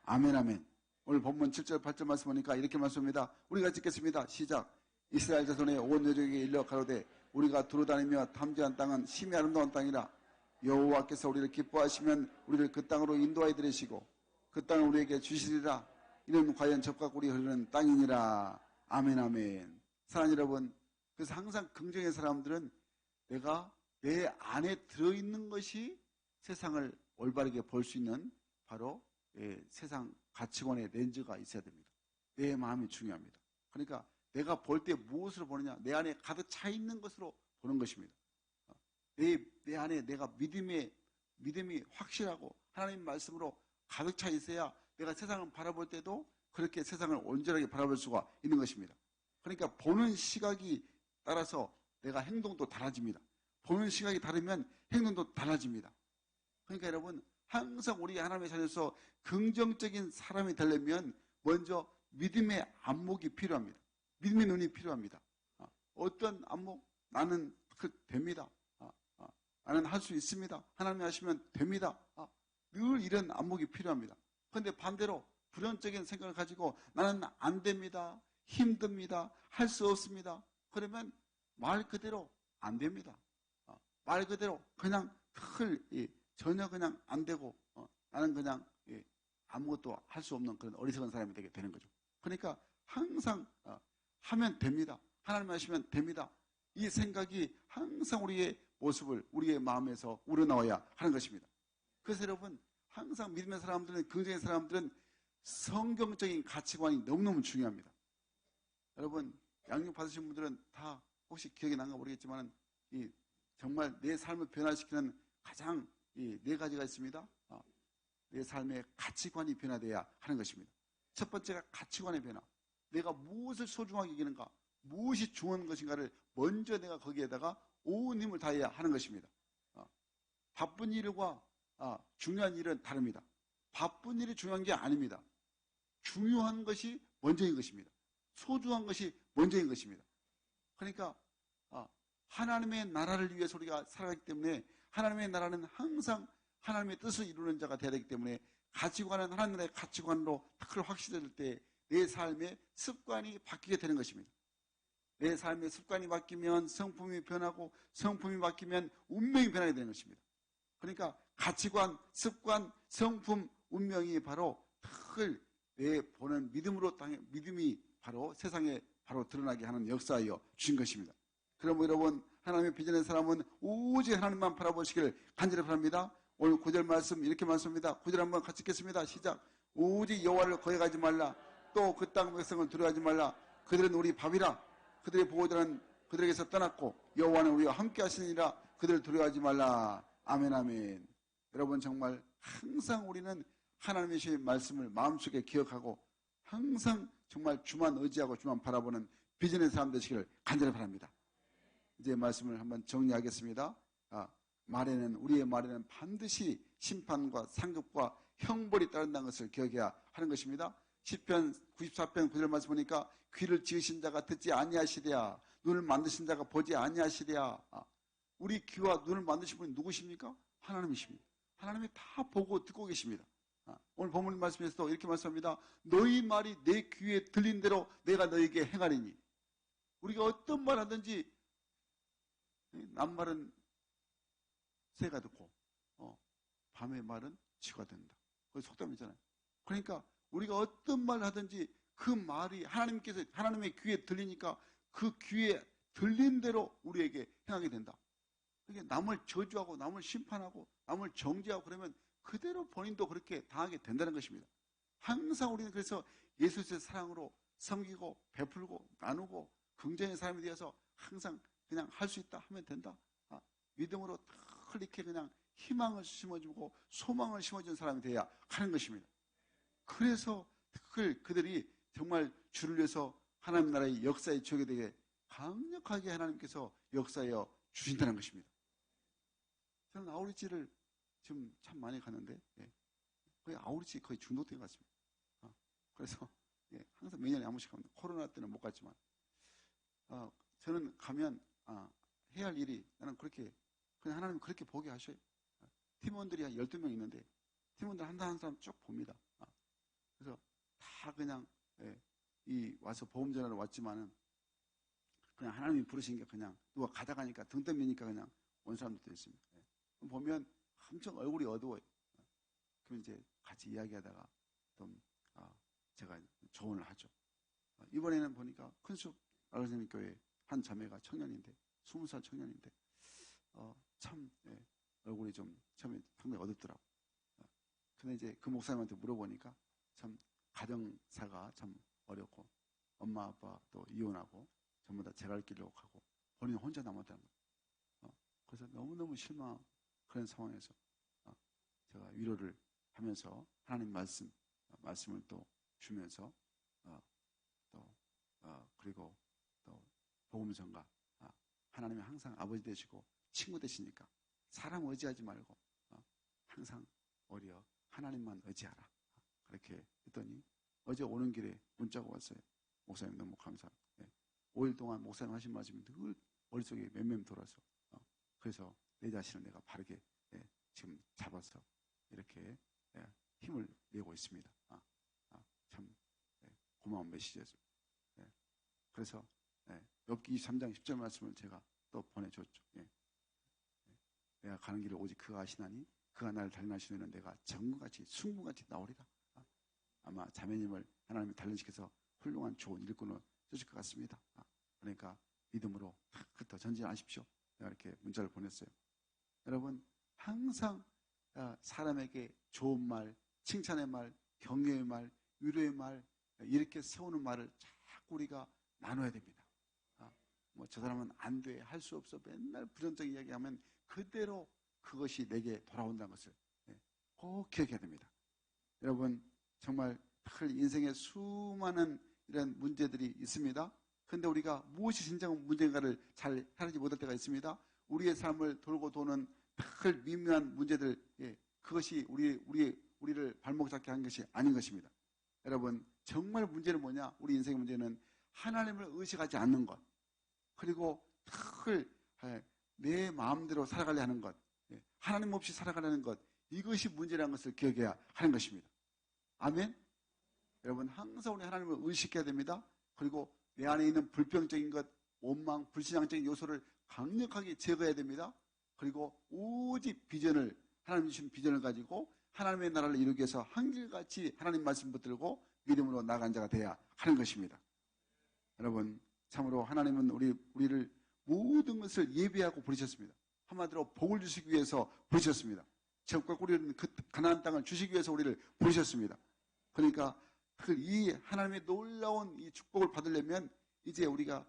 아멘 아멘. 오늘 본문 7절 8절 말씀 보니까 이렇게 말씀합니다. 우리가 찍겠습니다. 시작. 이스라엘 자손의 온 여족에게 일러 가로되 우리가 두루다니며 탐지한 땅은 심히 아름다운 땅이라 여호와께서 우리를 기뻐하시면 우리를 그 땅으로 인도하여 들으시고 그 땅을 우리에게 주시리라. 이는 과연 젖과 꿀이 흐르는 땅이니라. 아멘 아멘. 사랑하는 여러분, 그래서 항상 긍정의 사람들은 내가 내 안에 들어있는 것이 세상을 올바르게 볼 수 있는 바로 세상 가치관의 렌즈가 있어야 됩니다. 내 마음이 중요합니다. 그러니까 내가 볼 때 무엇으로 보느냐? 내 안에 가득 차 있는 것으로 보는 것입니다. 내 안에 내가 믿음이 확실하고 하나님 말씀으로 가득 차 있어야 내가 세상을 바라볼 때도 그렇게 세상을 온전하게 바라볼 수가 있는 것입니다. 그러니까 보는 시각이 따라서 내가 행동도 달라집니다. 보는 시각이 다르면 행동도 달라집니다. 그러니까 여러분 항상 우리 하나님의 자녀로서 긍정적인 사람이 되려면 먼저 믿음의 안목이 필요합니다. 믿음의 눈이 필요합니다. 어떤 안목? 나는 됩니다. 나는 할 수 있습니다. 하나님이 하시면 됩니다. 늘 이런 안목이 필요합니다. 그런데 반대로 불안적인 생각을 가지고 나는 안 됩니다. 힘듭니다. 할 수 없습니다. 그러면 말 그대로 안 됩니다. 말 그대로 그냥 전혀 그냥 안 되고 나는 그냥 아무것도 할 수 없는 그런 어리석은 사람이 되게 되는 거죠. 그러니까 항상 하면 됩니다. 하나님 하시면 됩니다. 이 생각이 항상 우리의 모습을 우리의 마음에서 우러나와야 하는 것입니다. 그래서 여러분 항상 믿음의 사람들은 긍정의 사람들은 성경적인 가치관이 너무너무 중요합니다. 여러분 양육 받으신 분들은 다 혹시 기억이 난가 모르겠지만 이 정말 내 삶을 변화시키는 가장 이 네 가지가 있습니다. 내 삶의 가치관이 변화돼야 하는 것입니다. 첫 번째가 가치관의 변화. 내가 무엇을 소중하게 여기는가, 무엇이 중요한 것인가를 먼저 내가 거기에다가 온 힘을 다해야 하는 것입니다. 바쁜 일과 중요한 일은 다릅니다. 바쁜 일이 중요한 게 아닙니다. 중요한 것이 먼저인 것입니다. 소중한 것이 먼저인 것입니다. 그러니까 하나님의 나라를 위해서 우리가 살아가기 때문에 하나님의 나라는 항상 하나님의 뜻을 이루는 자가 되어야 되기 때문에 가치관은 하나님의 가치관으로 그걸 확실해질 때 내 삶의 습관이 바뀌게 되는 것입니다. 내 삶의 습관이 바뀌면 성품이 변하고 성품이 바뀌면 운명이 변하게 되는 것입니다. 그러니까 가치관, 습관, 성품, 운명이 바로 그걸 내 보는 믿음으로 믿음이 바로 세상에 바로 드러나게 하는 역사여 주신 것입니다. 그러므로 여러분 하나님의 비전의 사람은 오직 하나님만 바라보시기를 간절히 바랍니다. 오늘 9절 말씀 이렇게 말씀합니다. 9절 한번 같이 읽겠습니다. 시작. 오직 여호와를 거역하지 말라. 또 그 땅 백성을 두려워하지 말라. 그들은 우리 밥이라. 그들의 보호자는 그들에게서 떠났고 여호와는 우리와 함께 하시느니라. 그들을 두려워하지 말라. 아멘 아멘. 여러분 정말 항상 우리는 하나님의 주신 말씀을 마음속에 기억하고 항상 정말 주만 의지하고 주만 바라보는 비전의 사람 되시기를 간절히 바랍니다. 이제 말씀을 한번 정리하겠습니다. 우리의 말에는 반드시 심판과 상급과 형벌이 따른다는 것을 기억해야 하는 것입니다. 시편 94편 9절 말씀 보니까 귀를 지으신 자가 듣지 아니하시랴, 눈을 만드신 자가 보지 아니하시랴. 우리 귀와 눈을 만드신 분이 누구십니까? 하나님이십니다. 하나님이 다 보고 듣고 계십니다. 오늘 본문 말씀에서도 이렇게 말씀합니다. 너희 말이 내 귀에 들린 대로 내가 너에게 행하리니. 우리가 어떤 말 하든지 남말은 새가 듣고 밤의 말은 쥐가 듣는다. 그 속담이잖아요. 그러니까 우리가 어떤 말 하든지 그 말이 하나님께서 하나님의 귀에 들리니까 그 귀에 들린 대로 우리에게 행하게 된다. 그게 남을 저주하고 남을 심판하고 남을 정죄하고 그러면 그대로 본인도 그렇게 당하게 된다는 것입니다. 항상 우리는 그래서 예수의 사랑으로 섬기고 베풀고 나누고 긍정의 사람이 되어서 항상 그냥 할 수 있다 하면 된다. 믿음으로 이렇게 그냥 희망을 심어주고 소망을 심어주는 사람이 되어야 하는 것입니다. 그래서 그들이 정말 주를 위해서 하나님 나라의 역사에 지어게 되게 강력하게 하나님께서 역사하여 주신다는 것입니다. 저는 아우리치를 지금 참 많이 가는데 거의 아우리치 거의 중독된 것 같습니다. 그래서 항상 매년에 한 번씩 갑니다. 코로나 때는 못 갔지만 저는 가면 해야 할 일이 나는 그렇게 그냥 하나님 그렇게 보게 하셔요. 팀원들이 한 12명 있는데 팀원들 한 사람 쭉 봅니다. 그래서 다 그냥 와서 보험전화로 왔지만은 그냥 하나님이 부르신 게 그냥 누가 가다가니까 등 떠미니까 그냥 온 사람들도 있습니다. 보면 엄청 얼굴이 어두워요. 그럼 이제 같이 이야기하다가 좀 제가 조언을 하죠. 이번에는 보니까 큰숲 아르세님 교회 한 자매가 청년인데 20살 청년인데 참 얼굴이 좀 처음에 상당히 어둡더라고. 근데 이제 그 목사님한테 물어보니까 참 가정사가 참 어렵고 엄마 아빠 또 이혼하고 전부 다 제 갈 길로 가고 본인 혼자 남았다는 거예요. 그래서 너무너무 실망 그런 상황에서 제가 위로를 하면서 하나님 말씀을 또 주면서 그리고 또 복음전가 하나님이 항상 아버지 되시고 친구 되시니까 사람 의지하지 말고 항상 하나님만 의지하라. 그렇게 했더니 어제 오는 길에 문자가 왔어요. 목사님 너무 감사합니다. 5일 동안 목사님 하신 말씀이 늘 머릿속에 맴맴 돌아서 그래서 내 자신을 내가 바르게 지금 잡아서 이렇게 힘을 내고 있습니다. 참 고마운 메시지였습니다. 그래서 욥기 23장 10절 말씀을 제가 또 보내줬죠. 내가 가는 길을 오직 그가 아시나니 그가 나를 달리하시는 내가 정금같이 순금같이 나오리라. 아마 자매님을 하나님이 단련시켜서 훌륭한 좋은 일꾼을 쓰실 것 같습니다. 그러니까 믿음으로 더 전진하십시오. 내가 이렇게 문자를 보냈어요. 여러분 항상 사람에게 좋은 말, 칭찬의 말, 격려의 말, 위로의 말 이렇게 세우는 말을 자꾸 우리가 나눠야 됩니다. 뭐 저 사람은 안 돼, 할 수 없어, 맨날 부정적인 이야기하면 그대로 그것이 내게 돌아온다는 것을 꼭 기억해야 됩니다. 여러분, 정말 인생에 수많은 이런 문제들이 있습니다. 그런데 우리가 무엇이 진정 문제인가를 잘 헤아리지 못할 때가 있습니다. 우리의 삶을 돌고 도는 미묘한 문제들, 그것이 우리를 발목 잡게 한 것이 아닌 것입니다. 여러분, 정말 문제는 뭐냐? 우리 인생의 문제는 하나님을 의식하지 않는 것, 그리고 내 마음대로 살아가려 하는 것, 하나님 없이 살아가려는 것, 이것이 문제라는 것을 기억해야 하는 것입니다. 아멘? 여러분, 항상 우리 하나님을 의식해야 됩니다. 그리고 내 안에 있는 불평적인 것, 원망, 불신앙적인 요소를 강력하게 제거해야 됩니다. 그리고 오직 비전을, 하나님 주신 비전을 가지고 하나님의 나라를 이루기 위해서 한결같이 하나님 말씀 붙들고 믿음으로 나간 자가 돼야 하는 것입니다. 여러분, 참으로 하나님은 우리를 모든 것을 예비하고 부르셨습니다. 한마디로 복을 주시기 위해서 부르셨습니다. 적과 꿀이는 그 가나안 땅을 주시기 위해서 우리를 부르셨습니다. 그러니까 이 하나님의 놀라운 이 축복을 받으려면 이제 우리가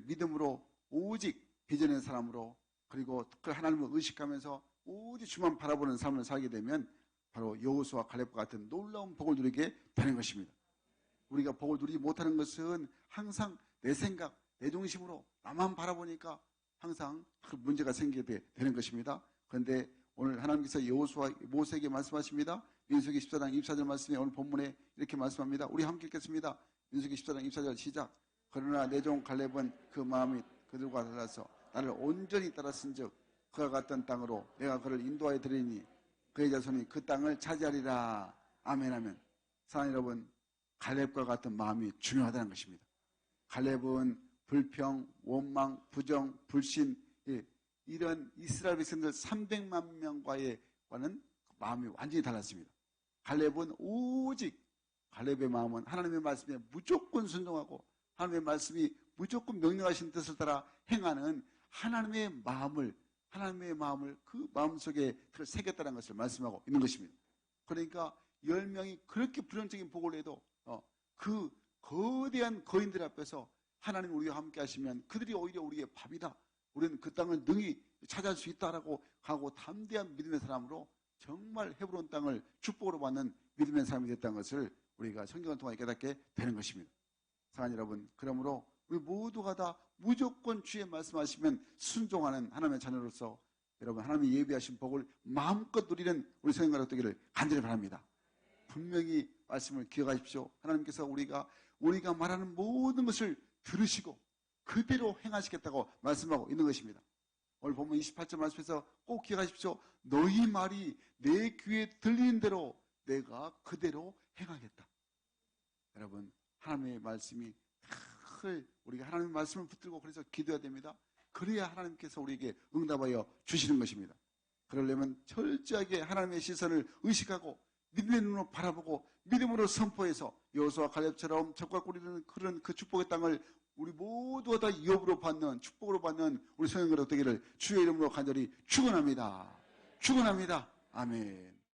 믿음으로 오직 비전의 사람으로, 그리고 그 하나님을 의식하면서 오직 주만 바라보는 삶을 살게 되면 바로 여호수아 갈렙과 같은 놀라운 복을 누리게 되는 것입니다. 우리가 복을 누리지 못하는 것은 항상 내 생각, 내 중심으로 나만 바라보니까 항상 그 문제가 생기게 되는 것입니다. 그런데 오늘 하나님께서 여호수아 모세에게 말씀하십니다. 민수기 14장 24절 말씀에 오늘 본문에 이렇게 말씀합니다. 우리 함께 읽겠습니다. 민수기 14장 24절 시작. 그러나 내 종 갈렙은 그 마음이 그들과 달라서 나를 온전히 따랐은즉 그가 갔던 땅으로 내가 그를 인도하여 드리니 그의 자손이 그 땅을 차지하리라. 아멘 아멘. 사랑하는 여러분, 갈렙과 같은 마음이 중요하다는 것입니다. 갈렙은 불평, 원망, 부정, 불신, 이런 이스라엘 백성들 300만 명과는 마음이 완전히 달랐습니다. 갈렙은 오직, 갈렙의 마음은 하나님의 말씀에 무조건 순종하고 하나님의 말씀이 무조건 명령하신 뜻을 따라 행하는 하나님의 마음을 그 마음속에 새겼다는 것을 말씀하고 있는 것입니다. 그러니까 10명이 그렇게 불행적인 복을 해도 그 거대한 거인들 앞에서 하나님 우리와 함께 하시면 그들이 오히려 우리의 밥이다, 우리는 그 땅을 능히 차지할 수 있다라고 하고 담대한 믿음의 사람으로 정말 헤브론 땅을 축복으로 받는 믿음의 사람이 됐다는 것을 우리가 성경을 통해 깨닫게 되는 것입니다. 사랑하는 여러분, 그러므로 우리 모두가 다 무조건 주의 말씀하시면 순종하는 하나님의 자녀로서 여러분, 하나님이 예비하신 복을 마음껏 누리는 우리 성인가족 되기를 간절히 바랍니다. 분명히 말씀을 기억하십시오. 하나님께서 우리가 말하는 모든 것을 들으시고 그대로 행하시겠다고 말씀하고 있는 것입니다. 오늘 본문 28절 말씀에서 꼭 기억하십시오. 너희 말이 내 귀에 들리는 대로 내가 그대로 행하겠다. 여러분, 하나님의 말씀이 우리가 하나님의 말씀을 붙들고 그래서 기도해야 됩니다. 그래야 하나님께서 우리에게 응답하여 주시는 것입니다. 그러려면 철저하게 하나님의 시선을 의식하고 믿음의 눈으로 바라보고 믿음으로 선포해서 여호수아 갈렙처럼 적과 꿀이는 그런 그 축복의 땅을 우리 모두가 다 유업으로 받는, 축복으로 받는 우리 성인가족 되기를 주의 이름으로 간절히 축원합니다. 축원합니다. 아멘.